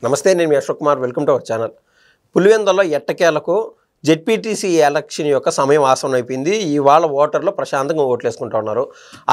నమస్తే, నేను మీ Ashok Kumar. Welcome to our channel. పులివెందులలో ఎట్టకేలకు జెడ్పీటీసీ ఎలక్షన్ యొక్క సమయం ఆసనం అయిపోయింది. ఇవాళ ఓటర్లు ప్రశాంతంగా ఓట్లు వేసుకుంటూ ఉన్నారు.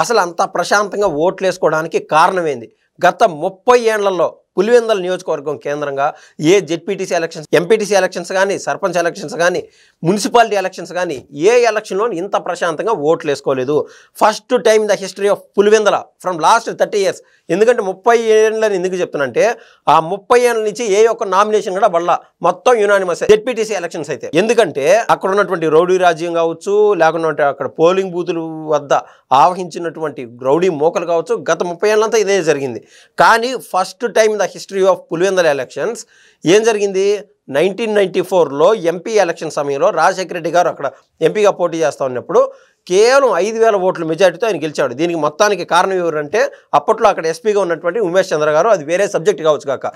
అసలు అంత ప్రశాంతంగా ఓట్లు వేసుకోవడానికి కారణం ఏంది? గత 30 ఏళ్లలో పులివెందుల నియోజకవర్గం కేంద్రంగా ఏ జెడ్పీటీసీ ఎలక్షన్స్, ఎంపీటీసీ ఎలక్షన్స్ కానీ, సర్పంచ్ ఎలక్షన్స్ కానీ, మున్సిపాలిటీ ఎలక్షన్స్ కానీ ఏ ఎలక్షన్లో ఇంత ప్రశాంతంగా ఓట్లు వేసుకోలేదు. First time the history of Pulivendula from last 30 years. ఎందుకంటే 30 ఏళ్ళని ఎందుకు చెప్తున్నానంటే ఆ 30 ఏళ్ళ నుంచి ఏ ఒక్క నామినేషన్ కూడా వల్ల మొత్తం యునానిమస్ జెడ్పీటీసీ ఎలక్షన్స్ అయితే. ఎందుకంటే అక్కడ ఉన్నటువంటి రౌడీ రాజ్యం కావచ్చు, లేకుంటే అక్కడ పోలింగ్ బూతుల వద్ద ఆవహించినటువంటి రౌడీ మోకలు కావచ్చు, గత 30 ఏళ్ళంతా ఇదే జరిగింది. కానీ first time the history of Pulivendula elections ఏం జరిగింది? 1994లో ఎంపీ ఎలక్షన్ సమయంలో రాజశేఖర రెడ్డి గారు అక్కడ ఎంపీగా పోటీ చేస్తూ ఉన్నప్పుడు కేవలం 5,000 ఓట్ల మెజారిటీతో ఆయన గెలిచాడు. దీనికి మొత్తానికి కారణం ఎవరంటే అప్పట్లో అక్కడ ఎస్పీగా ఉన్నటువంటి ఉమేష్ చంద్ర గారు. అది వేరే సబ్జెక్ట్ కావచ్చు కాక,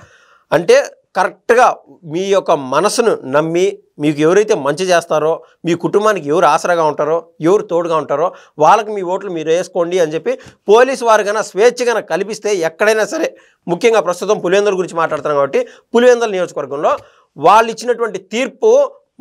అంటే కరెక్ట్గా మీ యొక్క మనసును నమ్మి మీకు ఎవరైతే మంచి చేస్తారో, మీ కుటుంబానికి ఎవరు ఆసరాగా ఉంటారో, ఎవరు తోడుగా ఉంటారో వాళ్ళకి మీ ఓట్లు మీరు వేసుకోండి అని చెప్పి పోలీసు వారు కన్నా స్వేచ్ఛగా కల్పిస్తే ఎక్కడైనా సరే, ముఖ్యంగా ప్రస్తుతం పులివెందుల గురించి మాట్లాడుతున్నాం కాబట్టి పులివెందుల నియోజకవర్గంలో వాళ్ళు ఇచ్చినటువంటి తీర్పు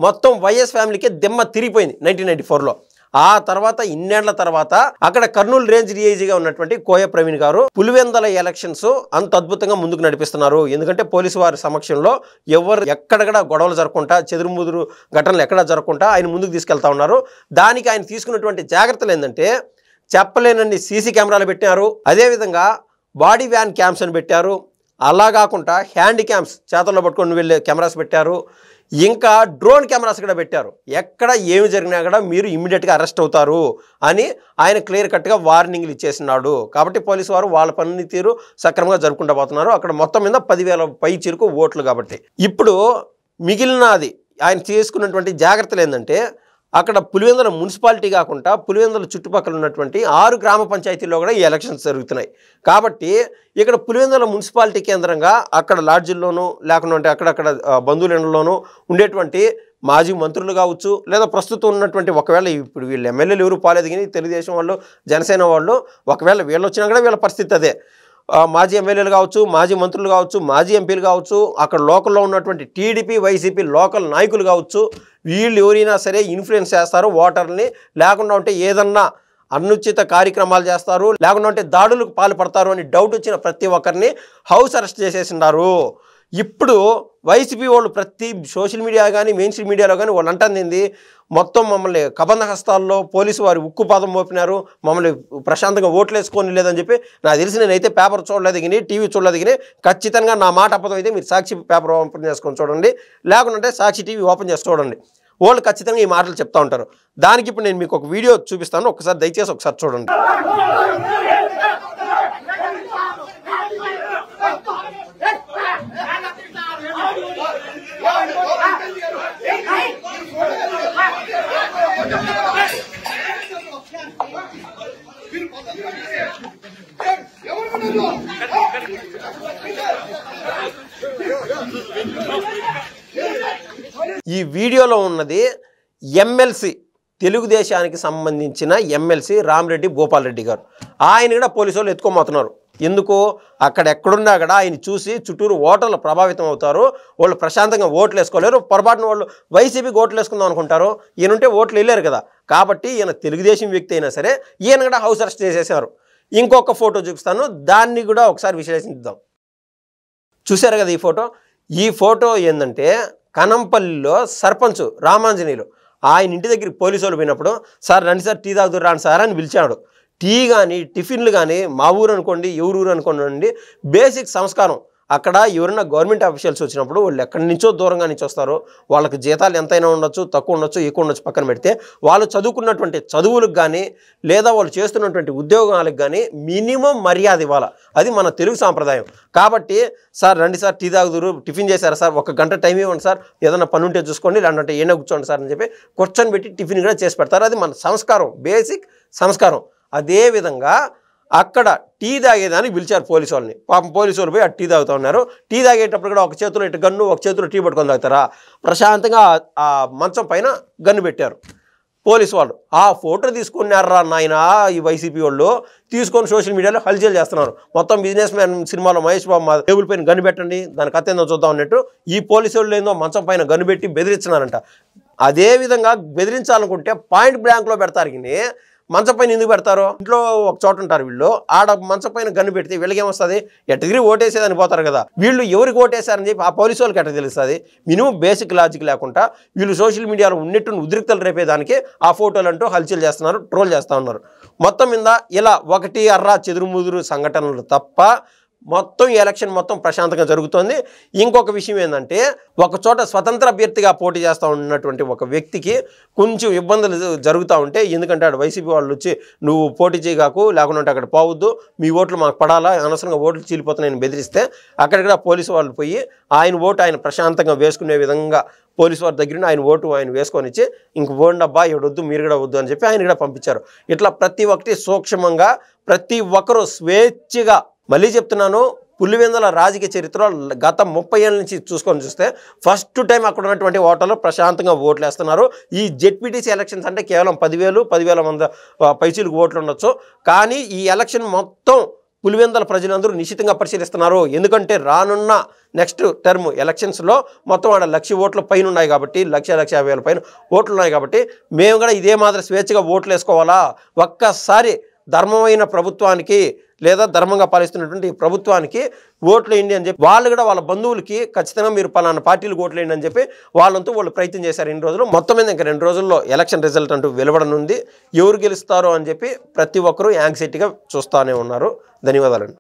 మొత్తం వైఎస్ ఫ్యామిలీకి దిమ్మ తిరిగిపోయింది 1994లో. ఆ తర్వాత ఇన్నేళ్ల తర్వాత అక్కడ కర్నూలు రేంజ్ డిఐజీగా ఉన్నటువంటి కోయ ప్రవీణ్ గారు పులివెందుల ఎలక్షన్స్ అంత అద్భుతంగా ముందుకు నడిపిస్తున్నారు. ఎందుకంటే పోలీసు వారి సమక్షంలో ఎవరు ఎక్కడెక్కడ గొడవలు జరగకుండా, చెదురుముదురు ఘటనలు ఎక్కడ జరగకుండా ఆయన ముందుకు తీసుకెళ్తా ఉన్నారు. దానికి ఆయన తీసుకున్నటువంటి జాగ్రత్తలు ఏంటంటే చెప్పలేనన్ని సీసీ కెమెరాలు పెట్టారు, అదేవిధంగా బాడీ వ్యాన్ క్యామ్స్ అని పెట్టారు, అలా కాకుండా హ్యాండ్ క్యామ్స్ చేతల్లో పట్టుకొని వెళ్ళే కెమెరాస్ పెట్టారు, ఇంకా డ్రోన్ కెమెరాస్ కూడా పెట్టారు. ఎక్కడ ఏమి జరిగినా కూడా మీరు ఇమ్మీడియట్గా అరెస్ట్ అవుతారు అని ఆయన క్లియర్ కట్గా వార్నింగ్లు ఇచ్చేసినాడు. కాబట్టి పోలీసు వారు వాళ్ళ పనితీరు సక్రమంగా జరుపుకుంటూ పోతున్నారు. అక్కడ మొత్తం మీద 10,000 పై చిరుకు ఓట్లు. కాబట్టి ఇప్పుడు మిగిలినది ఆయన తీసుకున్నటువంటి జాగ్రత్తలు ఏంటంటే అక్కడ పులివెందుల మున్సిపాలిటీ కాకుండా పులివెందుల చుట్టుపక్కల ఉన్నటువంటి 6 గ్రామ పంచాయతీల్లో కూడా ఈ ఎలక్షన్స్ జరుగుతున్నాయి. కాబట్టి ఇక్కడ పులివెందుల మున్సిపాలిటీ కేంద్రంగా అక్కడ లాడ్జిల్లోనూ లేకుంటే అక్కడక్కడ బంధువులలోనూ ఉండేటువంటి మాజీ మంత్రులు కావచ్చు, లేదా ప్రస్తుతం ఉన్నటువంటి, ఒకవేళ ఇప్పుడు వీళ్ళు ఎమ్మెల్యేలు ఎవరు పోలేదు కానీ తెలుగుదేశం వాళ్ళు, జనసేన వాళ్ళు, ఒకవేళ వీళ్ళు వచ్చినా కూడా వీళ్ళ పరిస్థితి అదే. మాజీ ఎమ్మెల్యేలు కావచ్చు, మాజీ మంత్రులు కావచ్చు, మాజీ ఎంపీలు కావచ్చు, అక్కడ లోకల్లో ఉన్నటువంటి టీడీపీ, వైసీపీ లోకల్ నాయకులు కావచ్చు, వీళ్ళు ఎవరైనా సరే ఇన్ఫ్లుయెన్స్ చేస్తారు ఓటర్ని, లేకుండా ఉంటే ఏదన్నా అనుచిత కార్యక్రమాలు చేస్తారు, లేకుండా ఉంటే దాడులకు పాల్పడతారు అని డౌట్ వచ్చిన ప్రతి ఒక్కరిని హౌస్ అరెస్ట్ చేసేసినారు. ఇప్పుడు వైసీపీ వాళ్ళు ప్రతి సోషల్ మీడియా కానీ, మెయిన్ స్ట్రీమ్ మీడియాలో కానీ వాళ్ళు అంటుంది మొత్తం మమ్మల్ని కబంధ హస్తాల్లో పోలీసు వారు ఉక్కు పాదం మోపినారు, మమ్మల్ని ప్రశాంతంగా ఓట్లు వేసుకొని లేదని చెప్పి. నాకు తెలిసి నేనైతే పేపర్ చూడలేదు కానీ, టీవీ చూడలేదు కానీ, ఖచ్చితంగా నా మాట అబద్ధం అయితే మీరు సాక్షి పేపర్ ఓపెన్ చేసుకొని చూడండి, లేకుంటే సాక్షి టీవీ ఓపెన్ చేసి చూడండి. వాళ్ళు ఖచ్చితంగా ఈ మాటలు చెప్తూ ఉంటారు. దానికి ఇప్పుడు నేను మీకు ఒక వీడియో చూపిస్తాను, ఒకసారి దయచేసి ఒకసారి చూడండి. ఈ వీడియోలో ఉన్నది ఎమ్మెల్సీ, తెలుగుదేశానికి సంబంధించిన ఎమ్మెల్సీ రామిరెడ్డి భూపాల్ రెడ్డి గారు. ఆయన కూడా పోలీసు వాళ్ళు ఎత్తుకోబోతున్నారు. ఎందుకు? అక్కడ ఎక్కడున్నా కూడా ఆయన చూసి చుట్టూరు ఓటర్లు ప్రభావితం అవుతారు, వాళ్ళు ప్రశాంతంగా ఓట్లు వేసుకోలేరు. పొరపాటున వాళ్ళు వైసీపీకి ఓట్లు వేసుకుందాం అనుకుంటారు, ఈయనుంటే ఓట్లు వెళ్ళారు కదా. కాబట్టి ఈయన తెలుగుదేశం వ్యక్తి అయినా సరే ఈయన కూడా హౌస్ అరెస్ట్ చేసేసారు. ఇంకొక ఫోటో చూపిస్తాను, దాన్ని కూడా ఒకసారి విశ్లేషిద్దాం. చూశారు కదా ఈ ఫోటో ఏంటంటే కనంపల్లిలో సర్పంచ్ రామాంజనేయులు ఆయన ఇంటి దగ్గరికి పోలీసు వాళ్ళు పోయినప్పుడు, సార్ రండి సార్ టీ తాగుతూ రాండి సార్ అని పిలిచాడు. టీ కానీ టిఫిన్లు కానీ మా ఊరు అనుకోండి, ఎవరు ఊరు అనుకోండి, బేసిక్ సంస్కారం. అక్కడ ఎవరైనా గవర్నమెంట్ ఆఫీషియల్స్ వచ్చినప్పుడు వాళ్ళు ఎక్కడి నుంచో దూరంగా నుంచి వస్తారో, వాళ్ళకి జీతాలు ఎంతైనా ఉండొచ్చు, తక్కువ ఉండొచ్చు, ఎక్కువ ఉండొచ్చు, పక్కన పెడితే వాళ్ళు చదువుకున్నటువంటి చదువులకు కానీ, లేదా వాళ్ళు చేస్తున్నటువంటి ఉద్యోగాలకు కానీ మినిమం మర్యాద ఇవ్వాలి. అది మన తెలుగు సాంప్రదాయం. కాబట్టి సార్ రండి సార్ టీ తాగుదురు, టిఫిన్ చేశారా సార్, 1 గంట టైం ఇవ్వండి సార్, ఏదైనా పని ఉంటే చూసుకోండి, లేదంటే ఏమైనా కూర్చోండి సార్ అని చెప్పి కూర్చొని పెట్టి టిఫిన్ కూడా చేసి పెడతారు. అది మన సంస్కారం, బేసిక్ సంస్కారం. అదేవిధంగా అక్కడ టీ తాగేదానికి పిలిచారు పోలీసు వాళ్ళని. పాపం పోలీసు వాళ్ళు పోయి టీ తాగుతూ ఉన్నారు. టీ తాగేటప్పుడు కూడా ఒక చేతిలో ఇటు గన్ను, ఒక చేతిలో టీ పట్టుకొని తాగుతారా? ప్రశాంతంగా ఆ మంచం పైన గన్ను పెట్టారు. పోలీసు వాళ్ళు ఆ ఫోటో తీసుకున్నారా నాయన ఈ వైసీపీ వాళ్ళు తీసుకొని సోషల్ మీడియాలో హల్చల్ చేస్తున్నారు. మొత్తం బిజినెస్ మ్యాన్ సినిమాలో మహేష్ బాబు మా టేబుల్ పైన గన్ను పెట్టండి దాని కథ ఏందో చూద్దాం అన్నట్టు ఈ పోలీసు వాళ్ళు ఏందో మంచం పైన గన్ను పెట్టి బెదిరించినారంట. అదేవిధంగా బెదిరించాలనుకుంటే పాయింట్ బ్లాంక్లో పెడతారు. కానీ మంచం పైన ఎందుకు పెడతారు? ఇంట్లో ఒక చోట ఉంటారు వీళ్ళు, ఆడ మంచం పైన గన్ను పెడితే వీళ్ళకి ఏమొస్తుంది? ఎట్టగిరి ఓటేసేదని పోతారు కదా. వీళ్ళు ఎవరికి ఓటేశారని చెప్పి ఆ పోలీసు వాళ్ళకి ఎట్ట తెలుస్తుంది? మినిమం బేసిక్ లాజిక్ లేకుండా వీళ్ళు సోషల్ మీడియాలో ఉన్నట్టు ఉద్రిక్తలు రేపేదానికి ఆ ఫోటోలు అంటూ హల్చల్ చేస్తున్నారు, ట్రోల్ చేస్తూ ఉన్నారు. మొత్తం మీద ఇలా ఒకటి అర్రా చెదురుముదురు సంఘటనలు తప్ప మొత్తం ఈ ఎలక్షన్ మొత్తం ప్రశాంతంగా జరుగుతోంది. ఇంకొక విషయం ఏంటంటే ఒక చోట స్వతంత్ర అభ్యర్థిగా పోటీ చేస్తూ ఉన్నటువంటి ఒక వ్యక్తికి కొంచెం ఇబ్బందులు జరుగుతూ ఉంటే, ఎందుకంటే అక్కడ వైసీపీ వాళ్ళు వచ్చి నువ్వు పోటీ చేయగాకు లేకుండా అక్కడ పోవద్దు, మీ ఓట్లు మాకు పడాలా, అనవసరంగా ఓట్లు చీలిపోతున్నాయని బెదిరిస్తే అక్కడికి పోలీసు వాళ్ళు పోయి ఆయన ఓటు ఆయన ప్రశాంతంగా వేసుకునే విధంగా పోలీసు వారి దగ్గర ఆయన ఓటు ఆయన వేసుకొని ఇచ్చి ఇంక ఓండబ్బా ఎవడొద్దు మీరు కూడా వద్దు అని చెప్పి ఆయన కూడా పంపించారు. ఇట్లా ప్రతి ఒక్కటి సూక్ష్మంగా ప్రతి ఒక్కరూ స్వేచ్ఛగా, మళ్ళీ చెప్తున్నాను, పులివెందుల రాజకీయ చరిత్రలో గత 30 ఏళ్ళ నుంచి చూస్తే ఫస్ట్ టైం అక్కడ ఉన్నటువంటి ఓటర్లు ప్రశాంతంగా ఓట్లు వేస్తున్నారు. ఈ జెడ్పీటీసీ ఎలక్షన్స్ అంటే కేవలం 10,000 మంది పైచీలకు ఓట్లు ఉండొచ్చు. కానీ ఈ ఎలక్షన్ మొత్తం పులివెందుల ప్రజలందరూ నిశ్చితంగా పరిశీలిస్తున్నారు. ఎందుకంటే రానున్న నెక్స్ట్ టర్మ్ ఎలక్షన్స్లో మొత్తం ఆడ 1,00,000 ఓట్ల పైన ఉన్నాయి కాబట్టి 1,50,000 పైన ఓట్లు ఉన్నాయి కాబట్టి మేము కూడా ఇదే మాదిరి స్వేచ్ఛగా ఓట్లు వేసుకోవాలా, ఒక్కసారి ధర్మమైన ప్రభుత్వానికి లేదా ధర్మంగా పాలిస్తున్నటువంటి ప్రభుత్వానికి ఓట్లు వేయండి అని చెప్పి వాళ్ళు కూడా వాళ్ళ బంధువులకి ఖచ్చితంగా మీరు పలానా పార్టీలకు ఓట్లు వేయండి అని చెప్పి వాళ్ళంతా వాళ్ళు ప్రయత్నం చేశారు ఇన్ని రోజులు. మొత్తం మీద ఇంకా 2 రోజుల్లో ఎలక్షన్ రిజల్ట్ అంటూ వెలువడనుంది. ఎవరు గెలుస్తారో అని చెప్పి ప్రతి ఒక్కరూ యాంగ్జైటీగా చూస్తూనే ఉన్నారు. ధన్యవాదాలండి.